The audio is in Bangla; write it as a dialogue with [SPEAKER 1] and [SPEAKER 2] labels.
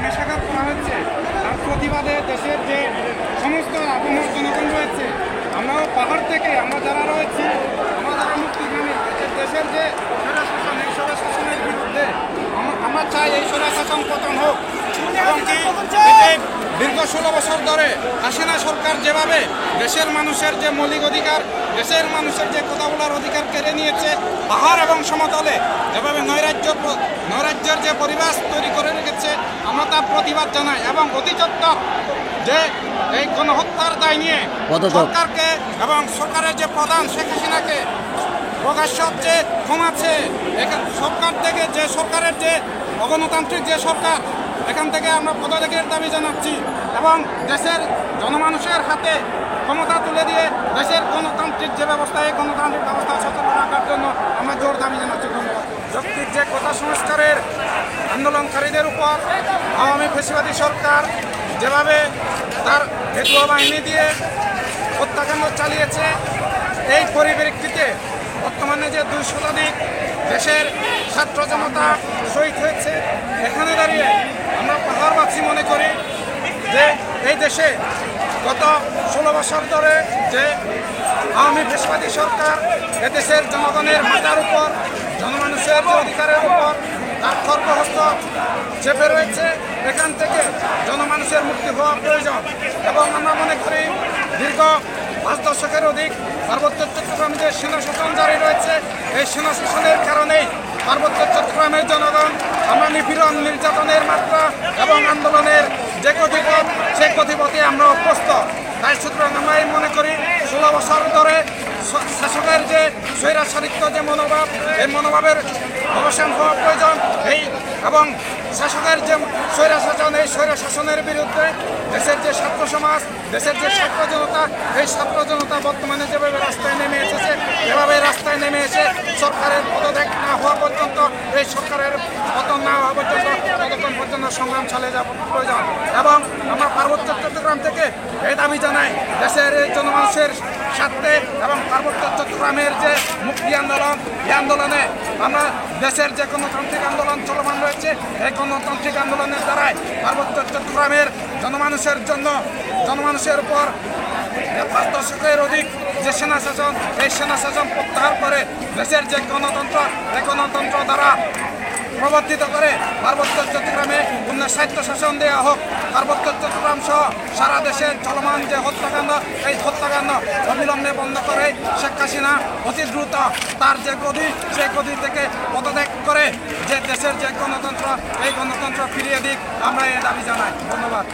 [SPEAKER 1] নাশকতা করা হচ্ছে তার প্রতিবাদে দেশের যে সমস্ত আপামর জনগণ রয়েছে, আমরাও পাহাড় থেকে আমরা যারা রয়েছি, আমরা যারা মুক্তিগামী দেশের যে স্বৈরশাসন, এই স্বৈরশাসনের বিরুদ্ধে আমরা চাই এই স্বৈরশাসন পতন হোক। এবং কি দীর্ঘ 16 বছর ধরে হাসিনা সরকার যেভাবে দেশের মানুষের যে মৌলিক অধিকার, দেশের মানুষের যে কথা বলার অধিকার কেড়ে নিয়েছে, পাহাড় এবং সমতলে যেভাবে নৈরাজ্যের যে পরিবেশ তৈরি করে রেখেছে, আমরা তার প্রতিবাদ জানাই। এবং অতিচত্বর যে এই গণহত্যার দায় নিয়ে সরকারকে এবং সরকারের যে প্রধান শেখ হাসিনাকে প্রকাশ্য যে ক্ষমাছে, সরকার থেকে যে সরকারের যে অগণতান্ত্রিক যে সরকার, এখান থেকে আমরা পদত্যাগের দাবি জানাচ্ছি এবং দেশের জনমানুষের হাতে ক্ষমতা তুলে দিয়ে দেশের গণতান্ত্রিক যে ব্যবস্থা, এই গণতান্ত্রিক ব্যবস্থা সচল রাখার জন্য আমরা জোর দাবি জানাচ্ছি। যৌক্তিক যে কোটা সংস্কারের আন্দোলনকারীদের উপর আওয়ামী ফ্যাসিবাদী সরকার যেভাবে তার ভেতুয়া বাহিনী দিয়ে হত্যাকাণ্ড চালিয়েছে, এই পরিপ্রেক্ষিতে বর্তমানে যে 2 শতাধিক দেশের ছাত্র জনতা শহীদ হয়েছে, এখানে দাঁড়িয়ে আমরা পাহাড়বাসী মনে করি যে এই দেশে গত 16 বছর ধরে যে আওয়ামী ফ্যাসিবাদী সরকার এদেশের জনগণের মাথার উপর, জনমানুষের যে অধিকারের উপর তার খর্গহস্ত চেপে রয়েছে, এখান থেকে জনমানুষের মুক্তি হওয়া প্রয়োজন। এবং আমরা মনে করি দীর্ঘ 5 দশকের অধিক পার্বত্য চট্টগ্রামে যে সেনা শাসন জারি রয়েছে, এই সেনা শাসনের কারণেই পার্বত্য চট্টগ্রামের জনগণ আমরা নিপীড়ন, নির্যাতনের মাত্রা এবং আন্দোলনের যে গতিপথ, সেই গতিপথে আমরা অভ্যস্ত। তাই সুতরাং আমরা মনে করি 16 বছর ধরে শাসকের যে স্বৈরাচারিত্ব যে মনোভাব, এই মনোভাবের অবসান হওয়া প্রয়োজন। এবং শাসকের যে স্বৈরাশাসন, এই স্বৈরাশাসনের বিরুদ্ধে দেশের যে ছাত্র সমাজ, দেশের যে ছাত্র জনতা, এই ছাত্র জনতা বর্তমানে যেভাবে রাস্তায় নেমে এসেছে, এভাবে রাস্তায় নেমে এসে সরকারের পদত্যাগ না হওয়া পর্যন্ত, এই সরকারের পতন না হওয়া পর্যন্ত ততক্ষণ পর্যন্ত সংগ্রাম চালিয়ে যাওয়া প্রয়োজন। এবং আমরা পার্বত্য চট্টগ্রাম থেকে এই দাবি জানাই, দেশের এই জনমানুষের স্বার্থে এবং পার্বত্য চট্টগ্রামের যে মুক্তি আন্দোলন, এই আন্দোলনে আমরা দেশের যে গণতান্ত্রিক আন্দোলন চলমান রয়েছে, এই গণতান্ত্রিক আন্দোলনের দ্বারাই পার্বত্য চট্টগ্রামের জনমানুষের জন্য, জনমানুষের উপর 5 দশকের অধিক যে সেনা শাসন, এই সেনা শাসন প্রত্যাহার করে দেশের যে গণতন্ত্র, এই গণতন্ত্র দ্বারা প্রবর্তিত করে পার্বত্য চট্টগ্রামে পূর্ণ স্বায়ত্ত শাসন দেওয়া হোক। পার্বত্য চট্টগ্রাম সহ সারা দেশে চলমান যে হত্যাকাণ্ড, এই হত্যাকাণ্ড অবিলম্বে বন্ধ করে শেখ হাসিনা অতি দ্রুত তার যে গদি, সেই গদি থেকে পদত্যাগ করে যে দেশের যে গণতন্ত্র, এই গণতন্ত্র ফিরিয়ে দিক, আমরা এই দাবি জানাই। ধন্যবাদ।